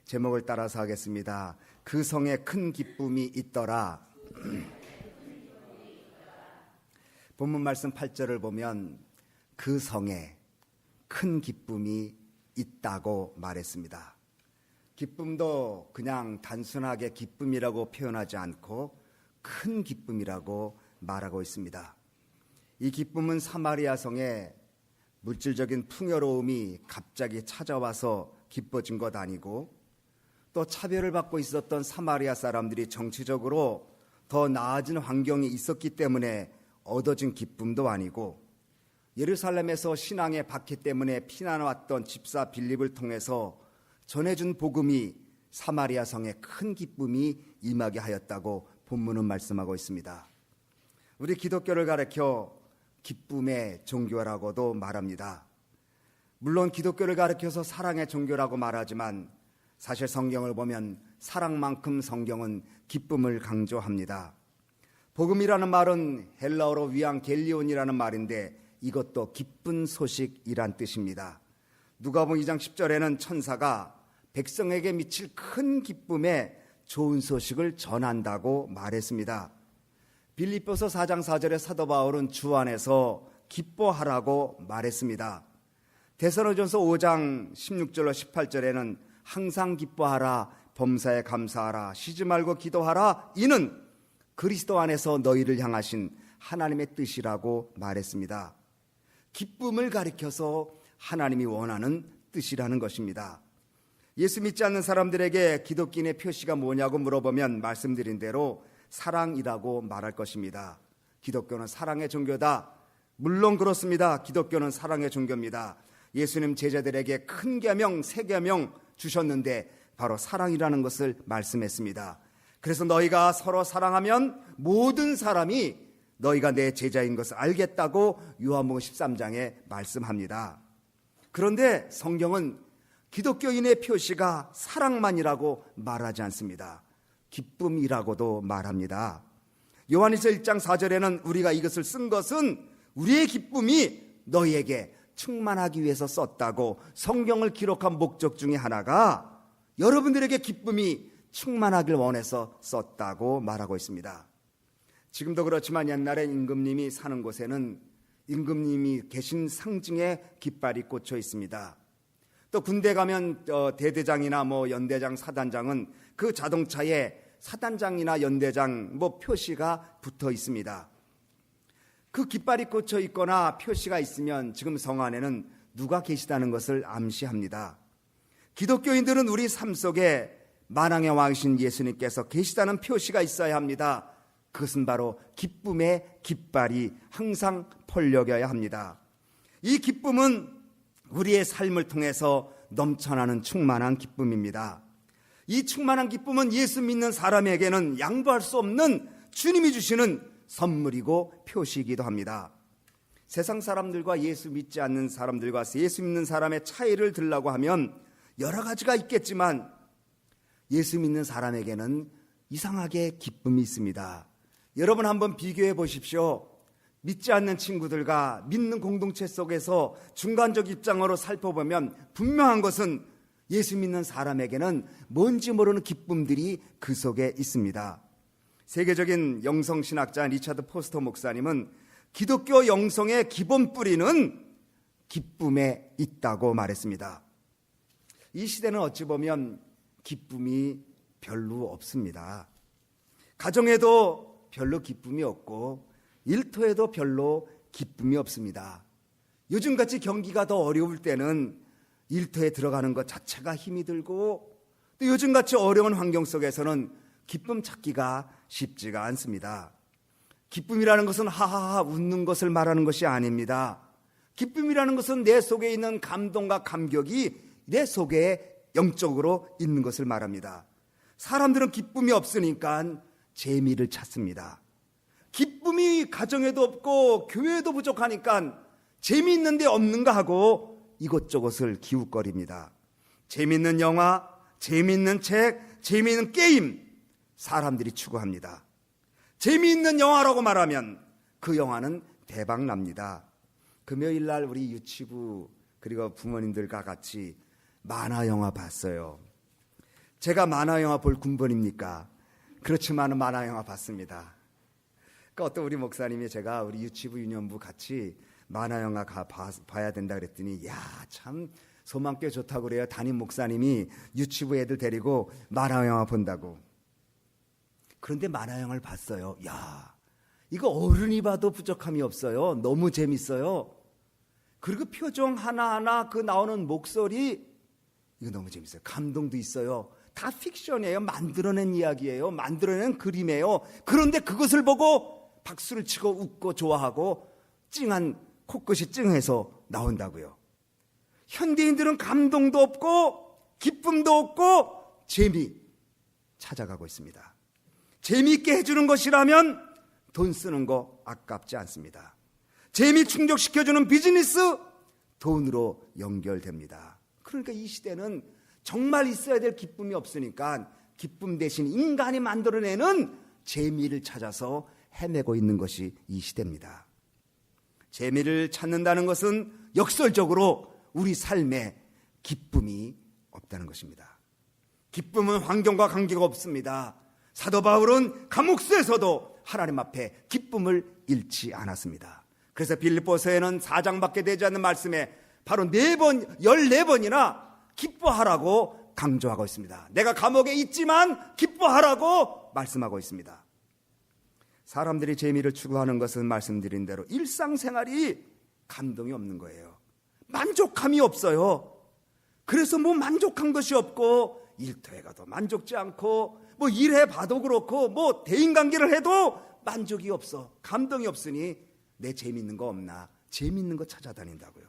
제목을 따라서 하겠습니다. 그 성에 큰 기쁨이 있더라. 본문 말씀 8절을 보면 그 성에 큰 기쁨이 있다고 말했습니다. 기쁨도 그냥 단순하게 기쁨이라고 표현하지 않고 큰 기쁨이라고 말하고 있습니다. 이 기쁨은 사마리아 성에 물질적인 풍요로움이 갑자기 찾아와서 기뻐진 것 아니고, 또 차별을 받고 있었던 사마리아 사람들이 정치적으로 더 나아진 환경이 있었기 때문에 얻어진 기쁨도 아니고, 예루살렘에서 신앙의 박해 때문에 피난왔던 집사 빌립을 통해서 전해준 복음이 사마리아 성에 큰 기쁨이 임하게 하였다고 본문은 말씀하고 있습니다. 우리 기독교를 가르쳐 기쁨의 종교라고도 말합니다. 물론 기독교를 가르쳐서 사랑의 종교라고 말하지만 사실 성경을 보면 사랑만큼 성경은 기쁨을 강조합니다. 복음이라는 말은 헬라어로 위앙겔리온이라는 말인데 이것도 기쁜 소식이란 뜻입니다. 누가복음 2장 10절에는 천사가 백성에게 미칠 큰 기쁨에 좋은 소식을 전한다고 말했습니다. 빌립보서 4장 4절에 사도 바울은 주 안에서 기뻐하라고 말했습니다. 데살로니가전서 5장 16절로 18절에는 항상 기뻐하라, 범사에 감사하라, 쉬지 말고 기도하라, 이는 그리스도 안에서 너희를 향하신 하나님의 뜻이라고 말했습니다. 기쁨을 가리켜서 하나님이 원하는 뜻이라는 것입니다. 예수 믿지 않는 사람들에게 기독교인의 표시가 뭐냐고 물어보면 말씀드린 대로 사랑이라고 말할 것입니다. 기독교는 사랑의 종교다. 물론 그렇습니다. 기독교는 사랑의 종교입니다. 예수님 제자들에게 큰 계명, 새 계명 주셨는데 바로 사랑이라는 것을 말씀했습니다. 그래서 너희가 서로 사랑하면 모든 사람이 너희가 내 제자인 것을 알겠다고 요한복음 13장에 말씀합니다. 그런데 성경은 기독교인의 표시가 사랑만이라고 말하지 않습니다. 기쁨이라고도 말합니다. 요한일서 1장 4절에는 우리가 이것을 쓴 것은 우리의 기쁨이 너희에게 충만하기 위해서 썼다고, 성경을 기록한 목적 중에 하나가 여러분들에게 기쁨이 충만하길 원해서 썼다고 말하고 있습니다. 지금도 그렇지만 옛날에 임금님이 사는 곳에는 임금님이 계신 상징의 깃발이 꽂혀 있습니다. 또 군대 가면 대대장이나 연대장, 사단장은 그 자동차에 사단장이나 연대장 표시가 붙어 있습니다. 그 깃발이 꽂혀 있거나 표시가 있으면 지금 성 안에는 누가 계시다는 것을 암시합니다. 기독교인들은 우리 삶 속에 만왕의 왕이신 예수님께서 계시다는 표시가 있어야 합니다. 그것은 바로 기쁨의 깃발이 항상 펄럭여야 합니다. 이 기쁨은 우리의 삶을 통해서 넘쳐나는 충만한 기쁨입니다. 이 충만한 기쁨은 예수 믿는 사람에게는 양보할 수 없는 주님이 주시는 선물이고 표시이기도 합니다. 세상 사람들과 예수 믿지 않는 사람들과 예수 믿는 사람의 차이를 들라고 하면 여러 가지가 있겠지만 예수 믿는 사람에게는 이상하게 기쁨이 있습니다. 여러분 한번 비교해 보십시오. 믿지 않는 친구들과 믿는 공동체 속에서 중간적 입장으로 살펴보면 분명한 것은 예수 믿는 사람에게는 뭔지 모르는 기쁨들이 그 속에 있습니다. 세계적인 영성신학자 리차드 포스터 목사님은 기독교 영성의 기본 뿌리는 기쁨에 있다고 말했습니다. 이 시대는 어찌 보면 기쁨이 별로 없습니다. 가정에도 별로 기쁨이 없고 일터에도 별로 기쁨이 없습니다. 요즘같이 경기가 더 어려울 때는 일터에 들어가는 것 자체가 힘이 들고, 또 요즘같이 어려운 환경 속에서는 기쁨 찾기가 쉽지가 않습니다. 기쁨이라는 것은 하하하 웃는 것을 말하는 것이 아닙니다. 기쁨이라는 것은 내 속에 있는 감동과 감격이 내 속에 영적으로 있는 것을 말합니다. 사람들은 기쁨이 없으니까 재미를 찾습니다. 기쁨이 가정에도 없고 교회에도 부족하니까 재미있는데 없는가 하고 이것저것을 기웃거립니다. 재미있는 영화, 재미있는 책, 재미있는 게임, 사람들이 추구합니다. 재미있는 영화라고 말하면 그 영화는 대박 납니다. 금요일 날 우리 유치부 그리고 부모님들과 같이 만화 영화 봤어요. 제가 만화영화 볼 군번입니까? 그렇지만 만화영화 봤습니다. 그러니까 어떤 우리 목사님이 제가 우리 유치부 유년부 같이 만화영화 봐야 된다 그랬더니 야, 참 소망께 좋다고 그래요. 담임 목사님이 유치부 애들 데리고 만화영화 본다고. 그런데 만화영화를 봤어요. 야, 이거 어른이 봐도 부족함이 없어요. 너무 재밌어요. 그리고 표정 하나하나 그 나오는 목소리 이거 너무 재밌어요. 감동도 있어요. 다 픽션이에요. 만들어낸 이야기예요. 만들어낸 그림이에요. 그런데 그것을 보고 박수를 치고 웃고 좋아하고 찡한 코끝이 찡해서 나온다고요. 현대인들은 감동도 없고 기쁨도 없고 재미 찾아가고 있습니다. 재미있게 해주는 것이라면 돈 쓰는 거 아깝지 않습니다. 재미 충족시켜주는 비즈니스 돈으로 연결됩니다. 그러니까 이 시대는 정말 있어야 될 기쁨이 없으니까 기쁨 대신 인간이 만들어내는 재미를 찾아서 헤매고 있는 것이 이 시대입니다. 재미를 찾는다는 것은 역설적으로 우리 삶에 기쁨이 없다는 것입니다. 기쁨은 환경과 관계가 없습니다. 사도 바울은 감옥수에서도 하나님 앞에 기쁨을 잃지 않았습니다. 그래서 빌립보서에는 4장밖에 되지 않는 말씀에 바로 14번이나 기뻐하라고 강조하고 있습니다. 내가 감옥에 있지만 기뻐하라고 말씀하고 있습니다. 사람들이 재미를 추구하는 것은 말씀드린 대로 일상생활이 감동이 없는 거예요. 만족함이 없어요. 그래서 뭐 만족한 것이 없고 일터에 가도 만족지 않고 뭐 일해봐도 그렇고 뭐 대인관계를 해도 만족이 없어. 감동이 없으니 내 재밌는 거 없나? 재밌는 거 찾아다닌다고요.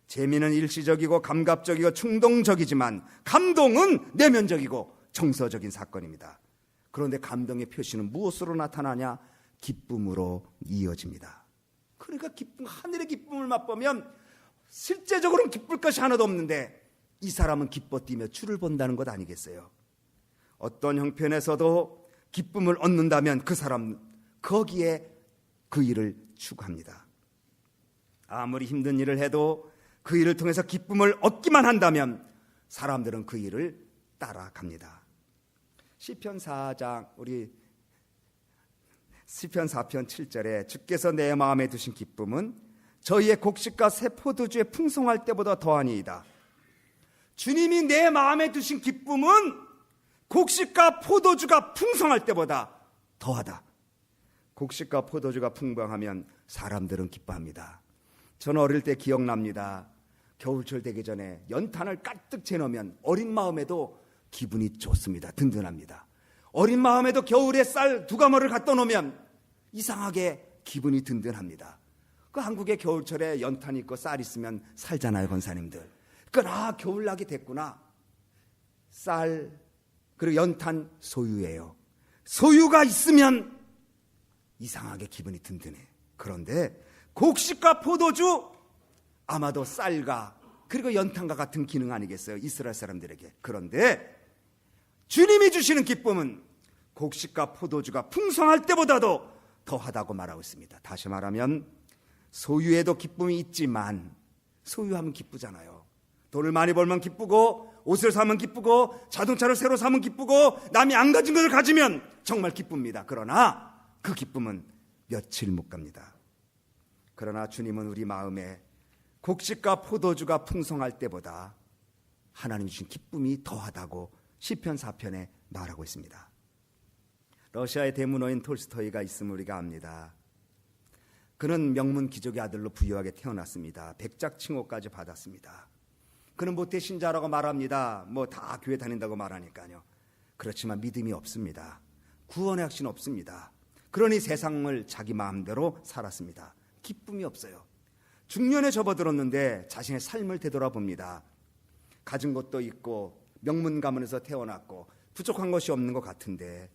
재미는 일시적이고 감각적이고 충동적이지만 감동은 내면적이고 정서적인 사건입니다. 그런데 감동의 표시는 무엇으로 나타나냐? 기쁨으로 이어집니다. 그러니까 기쁨, 하늘의 기쁨을 맛보면 실제적으로는 기쁠 것이 하나도 없는데 이 사람은 기뻐 뛰며 주를 본다는 것 아니겠어요? 어떤 형편에서도 기쁨을 얻는다면 그 사람 거기에 그 일을 추구합니다. 아무리 힘든 일을 해도 그 일을 통해서 기쁨을 얻기만 한다면 사람들은 그 일을 따라갑니다. 시편 4장 우리 시편 4편 7절에 주께서 내 마음에 두신 기쁨은 저희의 곡식과 새 포도주에 풍성할 때보다 더하니이다. 주님이 내 마음에 두신 기쁨은 곡식과 포도주가 풍성할 때보다 더하다. 곡식과 포도주가 풍부하면 사람들은 기뻐합니다. 저는 어릴 때 기억납니다. 겨울철 되기 전에 연탄을 가득 재놓으면 어린 마음에도 기분이 좋습니다. 든든합니다. 어린 마음에도 겨울에 쌀 2가마를 갖다 놓으면 이상하게 기분이 든든합니다. 그 한국의 겨울철에 연탄 있고 쌀 있으면 살잖아요, 권사님들. 그러니까 겨울나기 됐구나. 쌀 그리고 연탄 소유예요. 소유가 있으면 이상하게 기분이 든든해. 그런데 곡식과 포도주 아마도 쌀과 그리고 연탄과 같은 기능 아니겠어요? 이스라엘 사람들에게. 그런데 주님이 주시는 기쁨은 곡식과 포도주가 풍성할 때보다도 더하다고 말하고 있습니다. 다시 말하면 소유에도 기쁨이 있지만 소유하면 기쁘잖아요. 돈을 많이 벌면 기쁘고 옷을 사면 기쁘고 자동차를 새로 사면 기쁘고 남이 안 가진 것을 가지면 정말 기쁩니다. 그러나 그 기쁨은 며칠 못 갑니다. 그러나 주님은 우리 마음에 곡식과 포도주가 풍성할 때보다 하나님이 주신 기쁨이 더하다고 시편 4편에 말하고 있습니다. 러시아의 대문호인 톨스토이가 있음을 우리가 압니다. 그는 명문 귀족의 아들로 부유하게 태어났습니다. 백작칭호까지 받았습니다. 그는 모태 신자라고 말합니다. 뭐 다 교회 다닌다고 말하니까요. 그렇지만 믿음이 없습니다. 구원의 확신 없습니다. 그러니 세상을 자기 마음대로 살았습니다. 기쁨이 없어요. 중년에 접어들었는데 자신의 삶을 되돌아봅니다. 가진 것도 있고 명문 가문에서 태어났고 부족한 것이 없는 것 같은데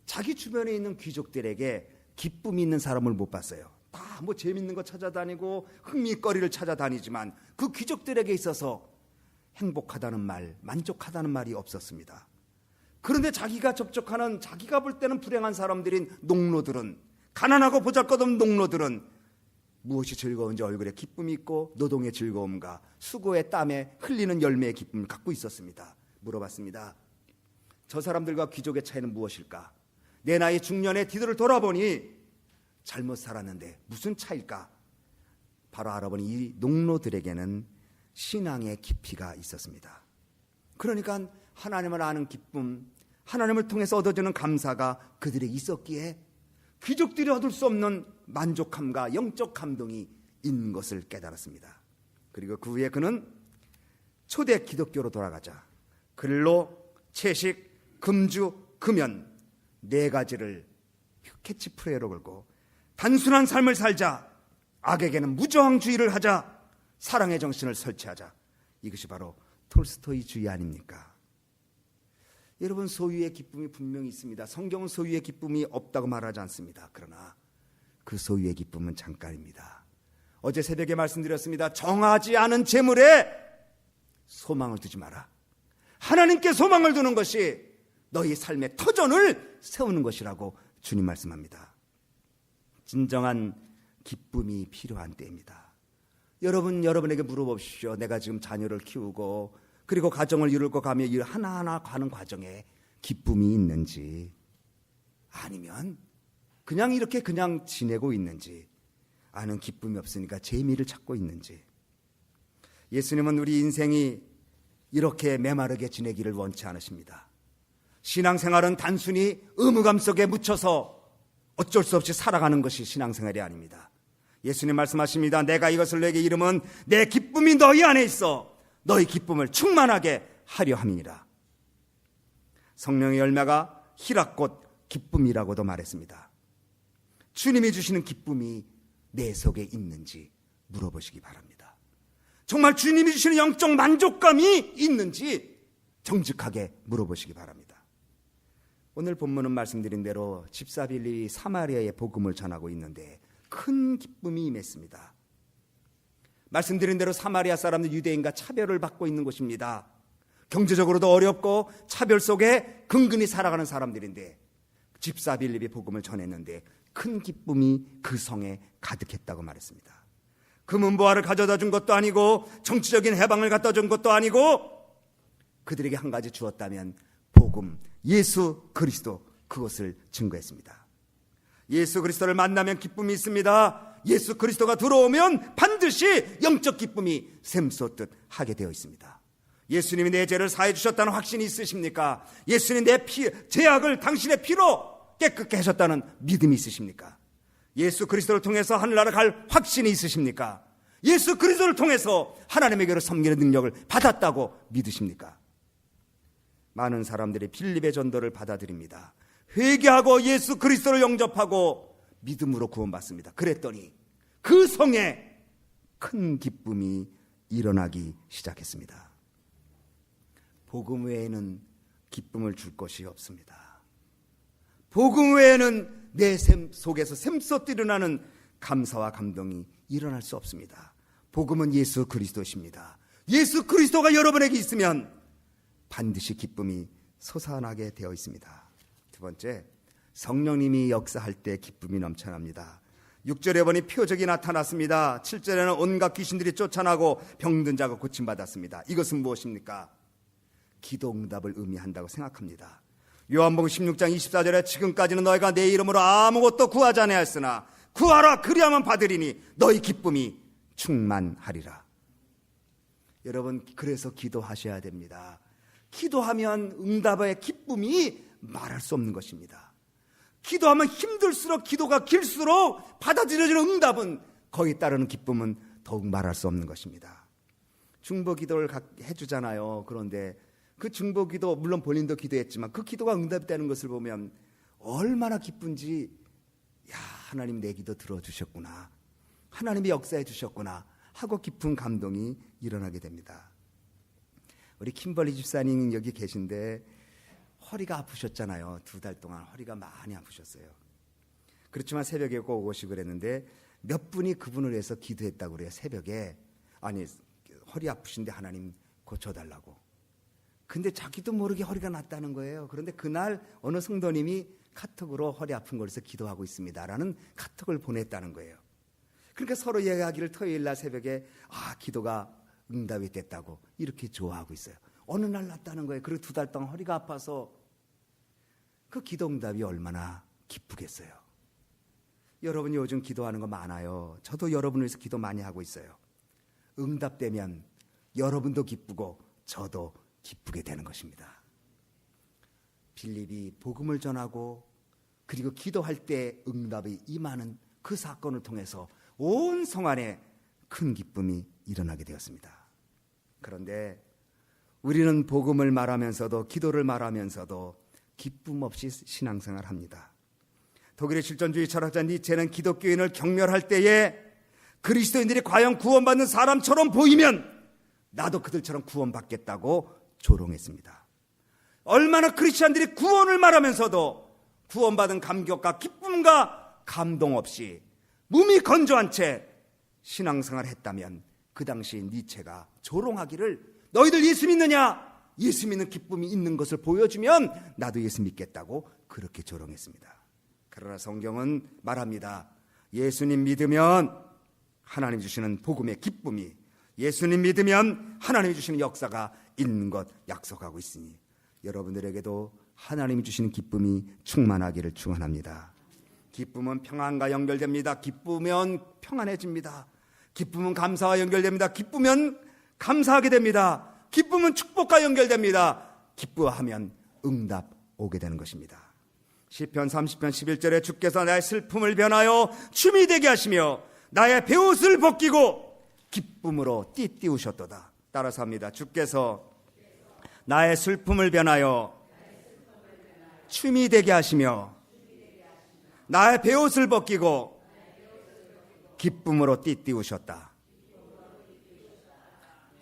자기 주변에 있는 귀족들에게 기쁨이 있는 사람을 못 봤어요. 다 뭐 재밌는 거 찾아다니고 흥미거리를 찾아다니지만 그 귀족들에게 있어서 행복하다는 말, 만족하다는 말이 없었습니다. 그런데 자기가 접촉하는, 자기가 볼 때는 불행한 사람들인 농노들은, 가난하고 보잘것없는 농노들은 무엇이 즐거운지 얼굴에 기쁨이 있고 노동의 즐거움과 수고의 땀에 흘리는 열매의 기쁨을 갖고 있었습니다. 물어봤습니다. 저 사람들과 귀족의 차이는 무엇일까? 내 나이 중년에 뒤를 돌아보니 잘못 살았는데 무슨 차일까? 바로 알아보니 이 농노들에게는 신앙의 깊이가 있었습니다. 그러니까 하나님을 아는 기쁨, 하나님을 통해서 얻어지는 감사가 그들에 있었기에 귀족들이 얻을 수 없는 만족함과 영적 감동이 있는 것을 깨달았습니다. 그리고 그 후에 그는 초대 기독교로 돌아가자 근로, 채식, 금주, 금연 4가지를 캐치프레이로 걸고 단순한 삶을 살자, 악에게는 무저항주의를 하자, 사랑의 정신을 설치하자. 이것이 바로 톨스토이주의 아닙니까? 여러분, 소유의 기쁨이 분명히 있습니다. 성경은 소유의 기쁨이 없다고 말하지 않습니다. 그러나 그 소유의 기쁨은 잠깐입니다. 어제 새벽에 말씀드렸습니다. 정하지 않은 재물에 소망을 두지 마라. 하나님께 소망을 두는 것이 너희 삶의 터전을 세우는 것이라고 주님 말씀합니다. 진정한 기쁨이 필요한 때입니다. 여러분에게 물어보십시오. 내가 지금 자녀를 키우고 그리고 가정을 이루고 가며 일 하나하나 가는 과정에 기쁨이 있는지, 아니면 그냥 이렇게 그냥 지내고 있는지, 아는 기쁨이 없으니까 재미를 찾고 있는지. 예수님은 우리 인생이 이렇게 메마르게 지내기를 원치 않으십니다. 신앙생활은 단순히 의무감 속에 묻혀서 어쩔 수 없이 살아가는 것이 신앙생활이 아닙니다. 예수님 말씀하십니다. 내가 이것을 내게 이름은 내 기쁨이 너희 안에 있어 너희 기쁨을 충만하게 하려 함이니라. 성령의 열매가 희락곧 기쁨이라고도 말했습니다. 주님이 주시는 기쁨이 내 속에 있는지 물어보시기 바랍니다. 정말 주님이 주시는 영적 만족감이 있는지 정직하게 물어보시기 바랍니다. 오늘 본문은 말씀드린 대로 집사 빌립이 사마리아의 복음을 전하고 있는데 큰 기쁨이 임했습니다. 말씀드린 대로 사마리아 사람들 유대인과 차별을 받고 있는 곳입니다. 경제적으로도 어렵고 차별 속에 근근히 살아가는 사람들인데 집사 빌립이 복음을 전했는데 큰 기쁨이 그 성에 가득했다고 말했습니다. 금은보화를 가져다 준 것도 아니고 정치적인 해방을 갖다 준 것도 아니고 그들에게 한 가지 주었다면 복음, 예수 그리스도, 그것을 증거했습니다. 예수 그리스도를 만나면 기쁨이 있습니다. 예수 그리스도가 들어오면 반드시 영적 기쁨이 샘솟듯 하게 되어 있습니다. 예수님이 내 죄를 사해 주셨다는 확신이 있으십니까? 예수님이 내 죄악을 당신의 피로 깨끗게 하셨다는 믿음이 있으십니까? 예수 그리스도를 통해서 하늘나라 갈 확신이 있으십니까? 예수 그리스도를 통해서 하나님에게로 섬기는 능력을 받았다고 믿으십니까? 많은 사람들이 빌립의 전도를 받아들입니다. 회개하고 예수 그리스도를 영접하고 믿음으로 구원받습니다. 그랬더니 그 성에 큰 기쁨이 일어나기 시작했습니다. 복음 외에는 기쁨을 줄 것이 없습니다. 복음 외에는 내 속에서 샘솟 일어나는 감사와 감동이 일어날 수 없습니다. 복음은 예수 그리스도십니다. 예수 그리스도가 여러분에게 있으면 반드시 기쁨이 솟아나게 되어 있습니다. 두 번째, 성령님이 역사할 때 기쁨이 넘쳐납니다. 6절에 보니 표적이 나타났습니다. 7절에는 온갖 귀신들이 쫓아나고 병든 자가 고침받았습니다. 이것은 무엇입니까? 기도 응답을 의미한다고 생각합니다. 요한복음 16장 24절에 지금까지는 너희가 내 이름으로 아무것도 구하지 아니하였으나 구하라 그리하면 받으리니 너희 기쁨이 충만하리라. 여러분, 그래서 기도하셔야 됩니다. 기도하면 응답의 기쁨이 말할 수 없는 것입니다. 기도하면 힘들수록, 기도가 길수록 받아들여지는 응답은, 거기에 따르는 기쁨은 더욱 말할 수 없는 것입니다. 중보기도를 해주잖아요. 그런데 그 중보기도, 물론 본인도 기도했지만 그 기도가 응답되는 것을 보면 얼마나 기쁜지, 야, 하나님 내 기도 들어주셨구나, 하나님이 역사해 주셨구나 하고 깊은 감동이 일어나게 됩니다. 우리 킴벌리 집사님 여기 계신데 허리가 아프셨잖아요. 2달 동안 허리가 많이 아프셨어요. 그렇지만 새벽에 꼭 오시고 그랬는데 몇 분이 그분을 위해서 기도했다고 그래요. 새벽에. 아니, 허리 아프신데 하나님 고쳐달라고. 근데 자기도 모르게 허리가 났다는 거예요. 그런데 그날 어느 성도님이 카톡으로 허리 아픈 곳에서 기도하고 있습니다라는 카톡을 보냈다는 거예요. 그러니까 서로 이야기를 토요일 날 새벽에 기도가 응답이 됐다고 이렇게 좋아하고 있어요. 어느 날 났다는 거예요. 그리고 2달 동안 허리가 아파서 그 기도응답이 얼마나 기쁘겠어요. 여러분이 요즘 기도하는 거 많아요. 저도 여러분을 위해서 기도 많이 하고 있어요. 응답되면 여러분도 기쁘고 저도 기쁘게 되는 것입니다. 빌립이 복음을 전하고 그리고 기도할 때 응답이 임하는 그 사건을 통해서 온 성 안에 큰 기쁨이 일어나게 되었습니다. 그런데 우리는 복음을 말하면서도 기도를 말하면서도 기쁨 없이 신앙생활을 합니다. 독일의 실존주의 철학자 니체는 기독교인을 경멸할 때에 그리스도인들이 과연 구원받는 사람처럼 보이면 나도 그들처럼 구원받겠다고 조롱했습니다. 얼마나 크리스찬들이 구원을 말하면서도 구원받은 감격과 기쁨과 감동 없이 몸이 건조한 채 신앙생활을 했다면 그 당시 니체가 조롱하기를 너희들 예수 믿느냐? 예수 믿는 기쁨이 있는 것을 보여주면 나도 예수 믿겠다고 그렇게 조롱했습니다. 그러나 성경은 말합니다. 예수님 믿으면 하나님 주시는 복음의 기쁨이, 예수님 믿으면 하나님이 주시는 역사가 있는 것 약속하고 있으니 여러분들에게도 하나님이 주시는 기쁨이 충만하기를 축원합니다. 기쁨은 평안과 연결됩니다. 기쁘면 평안해집니다. 기쁨은 감사와 연결됩니다. 기쁘면 감사하게 됩니다. 기쁨은 축복과 연결됩니다. 기뻐하면 응답 오게 되는 것입니다. 시편 30편 11절에 주께서 나의 슬픔을 변하여 춤이 되게 하시며 나의 베옷을 벗기고 기쁨으로 띠띠우셨도다. 따라서 합니다. 주께서 나의 슬픔을 변하여 춤이 되게 하시며 나의 베옷을 벗기고 기쁨으로 띠띠우셨다.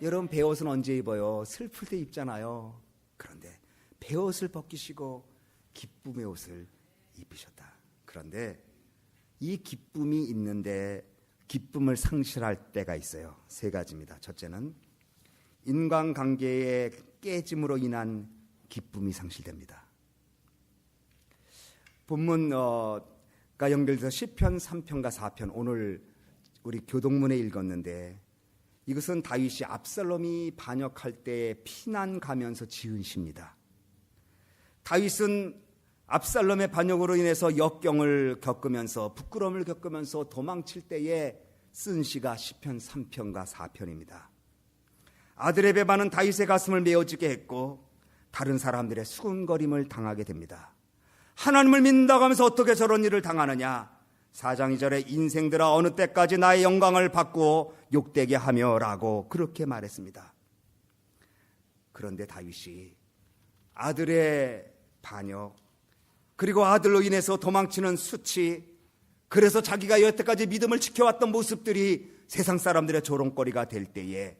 여러분, 베옷은 언제 입어요? 슬플 때 입잖아요. 그런데 베옷을 벗기시고 기쁨의 옷을 입으셨다. 그런데 이 기쁨이 있는데 기쁨을 상실할 때가 있어요. 세 가지입니다. 첫째는 인간관계의 깨짐으로 인한 기쁨이 상실됩니다. 본문과 연결돼서 시편 3편과 4편 오늘 우리 교동문에 읽었는데 이것은 다윗이 압살롬이 반역할 때 피난 가면서 지은 시입니다. 다윗은 압살롬의 반역으로 인해서 역경을 겪으면서 부끄러움을 겪으면서 도망칠 때에 쓴 시가 시편 3편과 4편입니다. 아들의 배반은 다윗의 가슴을 메어지게 했고 다른 사람들의 수군거림을 당하게 됩니다. 하나님을 믿는다고 하면서 어떻게 저런 일을 당하느냐? 4장 2절에 인생들아 어느 때까지 나의 영광을 바꾸어 욕되게 하며 라고 그렇게 말했습니다. 그런데 다윗이 아들의 반역 그리고 아들로 인해서 도망치는 수치, 그래서 자기가 여태까지 믿음을 지켜왔던 모습들이 세상 사람들의 조롱거리가 될 때에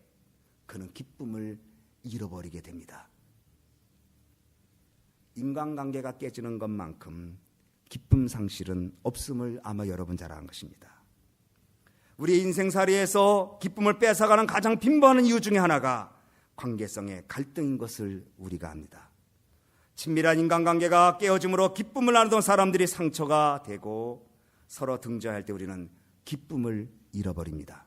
그는 기쁨을 잃어버리게 됩니다. 인간관계가 깨지는 것만큼 기쁨 상실은 없음을 아마 여러분 잘 아는 것입니다. 우리 인생살이에서 기쁨을 뺏어가는 가장 빈번한 이유 중에 하나가 관계성의 갈등인 것을 우리가 압니다. 친밀한 인간관계가 깨어짐으로 기쁨을 나누던 사람들이 상처가 되고 서로 등져할 때 우리는 기쁨을 잃어버립니다.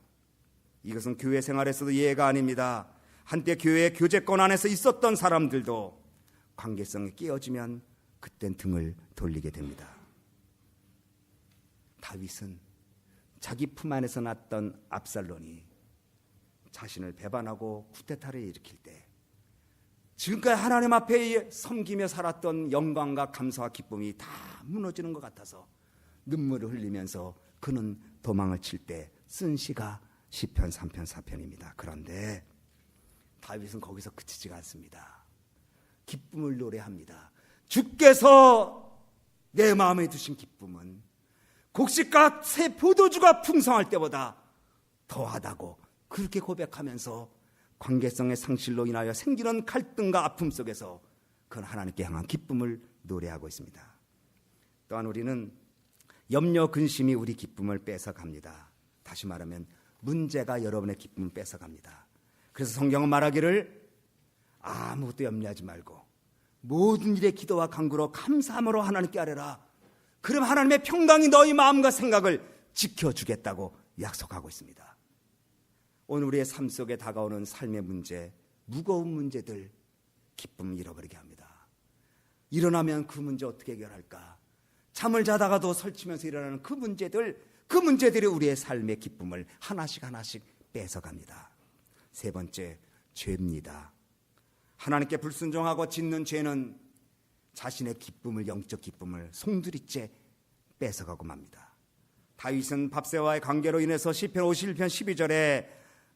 이것은 교회 생활에서도 예외가 아닙니다. 한때 교회 교제권 안에서 있었던 사람들도 관계성이 깨어지면 그땐 등을 돌리게 됩니다. 다윗은 자기 품 안에서 났던 압살롬이 자신을 배반하고 쿠데타를 일으킬 때 지금까지 하나님 앞에 섬기며 살았던 영광과 감사와 기쁨이 다 무너지는 것 같아서 눈물을 흘리면서 그는 도망을 칠 때 쓴 시가 시편 3편 4편입니다. 그런데 다윗은 거기서 그치지가 않습니다. 기쁨을 노래합니다. 주께서 내 마음에 두신 기쁨은 곡식과 새 포도주가 풍성할 때보다 더하다고 그렇게 고백하면서 관계성의 상실로 인하여 생기는 갈등과 아픔 속에서 그건 하나님께 향한 기쁨을 노래하고 있습니다. 또한 우리는 염려, 근심이 우리 기쁨을 뺏어갑니다. 다시 말하면 문제가 여러분의 기쁨을 뺏어갑니다. 그래서 성경은 말하기를 아무것도 염려하지 말고 모든 일에 기도와 간구로 감사함으로 하나님께 아뢰라. 그럼 하나님의 평강이 너희 마음과 생각을 지켜주겠다고 약속하고 있습니다. 오늘 우리의 삶 속에 다가오는 삶의 문제, 무거운 문제들 기쁨을 잃어버리게 합니다. 일어나면 그 문제 어떻게 해결할까? 잠을 자다가도 설치면서 일어나는 그 문제들이 우리의 삶의 기쁨을 하나씩 뺏어갑니다. 세 번째, 죄입니다. 하나님께 불순종하고 짓는 죄는 자신의 기쁨을, 영적 기쁨을 송두리째 뺏어가고 맙니다. 다윗은 밧세바와의 관계로 인해서 시편 51편 12절에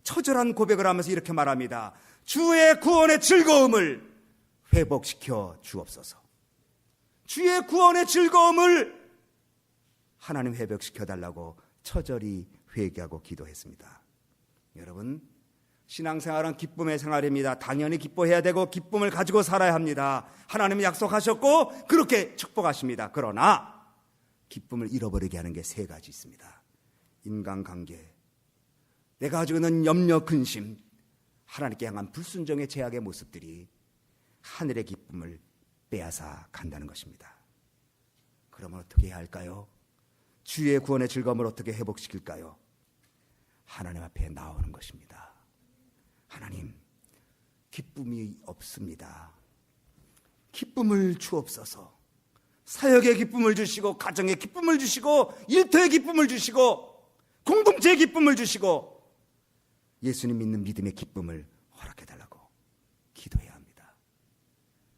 처절한 고백을 하면서 이렇게 말합니다. 주의 구원의 즐거움을 회복시켜 주옵소서. 주의 구원의 즐거움을 하나님 회복시켜 달라고 처절히 회개하고 기도했습니다. 여러분, 신앙생활은 기쁨의 생활입니다. 당연히 기뻐해야 되고 기쁨을 가지고 살아야 합니다. 하나님은 약속하셨고 그렇게 축복하십니다. 그러나 기쁨을 잃어버리게 하는 게 세 가지 있습니다. 인간관계, 내가 가지고 있는 염려, 근심, 하나님께 향한 불순종의 죄악의 모습들이 하늘의 기쁨을 빼앗아 간다는 것입니다. 그러면 어떻게 해야 할까요? 주의 구원의 즐거움을 어떻게 회복시킬까요? 하나님 앞에 나오는 것입니다. 하나님, 기쁨이 없습니다. 기쁨을 주옵소서. 사역의 기쁨을 주시고, 가정의 기쁨을 주시고, 일터의 기쁨을 주시고, 공동체의 기쁨을 주시고, 예수님 믿는 믿음의 기쁨을 허락해달라고 기도해야 합니다.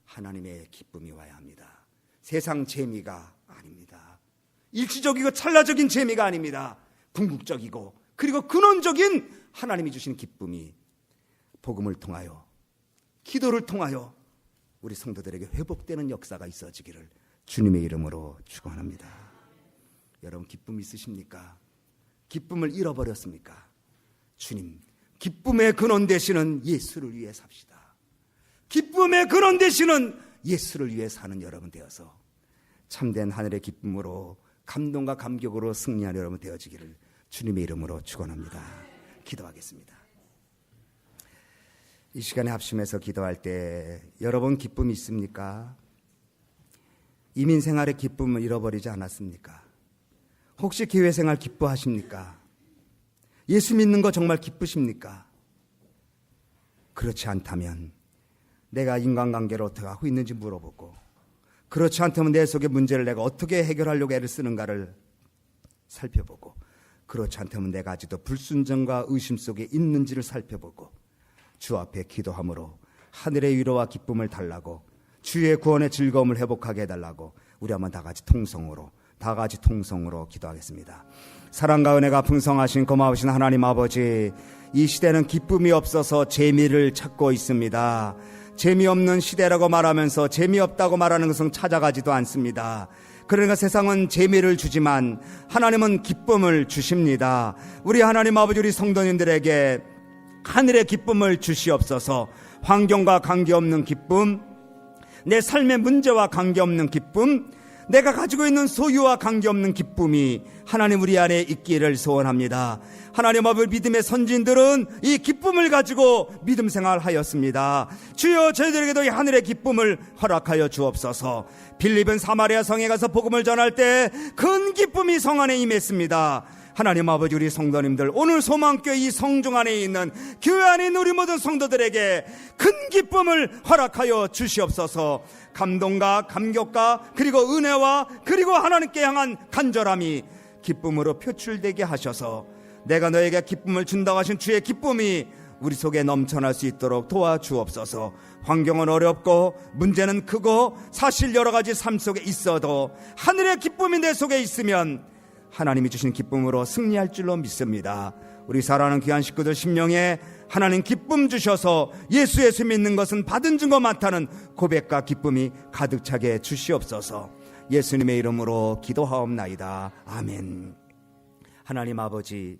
하나님의 기쁨이 와야 합니다. 세상 재미가 아닙니다. 일시적이고 찰나적인 재미가 아닙니다. 궁극적이고 그리고 근원적인 하나님이 주시는 기쁨이 복음을 통하여, 기도를 통하여 우리 성도들에게 회복되는 역사가 있어지기를 주님의 이름으로 축원합니다. 여러분, 기쁨 있으십니까? 기쁨을 잃어버렸습니까? 주님, 기쁨의 근원 되시는 예수를 위해 삽시다. 기쁨의 근원 되시는 예수를 위해 사는 여러분 되어서 참된 하늘의 기쁨으로, 감동과 감격으로 승리하는 여러분 되어지기를 주님의 이름으로 축원합니다. 기도하겠습니다. 이 시간에 합심해서 기도할 때 여러분 기쁨이 있습니까? 이민생활의 기쁨을 잃어버리지 않았습니까? 혹시 교회생활 기뻐하십니까? 예수 믿는 거 정말 기쁘십니까? 그렇지 않다면 내가 인간관계를 어떻게 하고 있는지 물어보고, 그렇지 않다면 내 속의 문제를 내가 어떻게 해결하려고 애를 쓰는가를 살펴보고, 그렇지 않다면 내가 아직도 불순종과 의심 속에 있는지를 살펴보고 주 앞에 기도함으로 하늘의 위로와 기쁨을 달라고, 주의 구원의 즐거움을 회복하게 해달라고 우리 한번 다 같이 통성으로 기도하겠습니다. 사랑과 은혜가 풍성하신 고마우신 하나님 아버지, 이 시대는 기쁨이 없어서 재미를 찾고 있습니다. 재미없는 시대라고 말하면서 재미없다고 말하는 것은 찾아가지도 않습니다. 그러니까 세상은 재미를 주지만 하나님은 기쁨을 주십니다. 우리 하나님 아버지, 우리 성도님들에게 하늘의 기쁨을 주시옵소서. 환경과 관계없는 기쁨, 내 삶의 문제와 관계없는 기쁨, 내가 가지고 있는 소유와 관계없는 기쁨이 하나님 우리 안에 있기를 소원합니다. 하나님 아버지, 믿음의 선진들은 이 기쁨을 가지고 믿음 생활하였습니다. 주여, 저희들에게도 이 하늘의 기쁨을 허락하여 주옵소서. 빌립은 사마리아 성에 가서 복음을 전할 때 큰 기쁨이 성 안에 임했습니다. 하나님 아버지, 우리 성도님들, 오늘 소망교회 이 성중 안에 있는 교회 안에 있는 우리 모든 성도들에게 큰 기쁨을 허락하여 주시옵소서. 감동과 감격과 그리고 은혜와 그리고 하나님께 향한 간절함이 기쁨으로 표출되게 하셔서 내가 너에게 기쁨을 준다고 하신 주의 기쁨이 우리 속에 넘쳐날 수 있도록 도와주옵소서. 환경은 어렵고 문제는 크고 사실 여러 가지 삶 속에 있어도 하늘의 기쁨이 내 속에 있으면 하나님이 주신 기쁨으로 승리할 줄로 믿습니다. 우리 사랑하는 귀한 식구들 심령에 하나님 기쁨 주셔서 예수 믿는 것은 받은 증거 많다는 고백과 기쁨이 가득 차게 주시옵소서. 예수님의 이름으로 기도하옵나이다. 아멘. 하나님 아버지,